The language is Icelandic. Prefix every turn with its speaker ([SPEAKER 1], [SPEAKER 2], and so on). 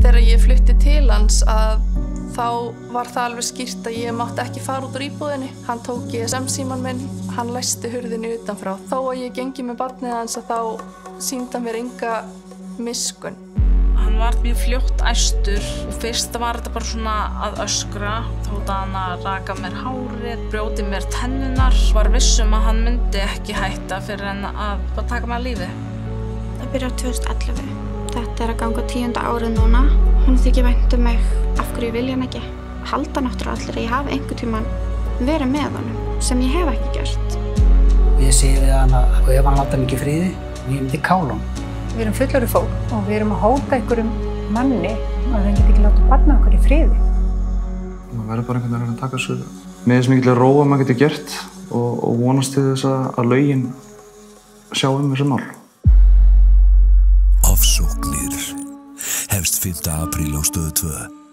[SPEAKER 1] Þegar ég flutti til hans þá var það alveg skýrt að ég mátti ekki fara út úr íbúðinni. Hann tók GSM-símann minn, hann læsti hurðinni utanfrá. Þó að ég gengi með barnið hans þá sýndi hann mér enga miskunn.
[SPEAKER 2] Hann var mjög fljótt æstur og fyrst var þetta bara svona að öskra. Tóta hann að raka mér hárið, brjóti mér tennurnar. Var viss að hann myndi ekki hætta fyrir en að bara taka mig af lífi.
[SPEAKER 3] Það byrjar 2011. Þetta að ganga 10. árið núna. Hún þykir vænt mig. Af hverju vil ég hann ekki? Halda náttúrulega allir að ég hafi einhvern tímann verið með honum, sem ég hef ekki gert.
[SPEAKER 4] Ég segi við hann að ef hann láta mig ekki í friði, ég myndi kála hann.
[SPEAKER 5] Við erum fullorðið fólk og við erum að hóta einhverjum manni að þeim geti ekki látið barna okkur í friði.
[SPEAKER 6] Maður verður bara einhvern veginn að taka þessu með þess mikilvæg róa maður getur gert og vonast til þess að lögin sjá þessu mál.
[SPEAKER 7] Ofsóknir hefst 5. apríl á Stöð 2.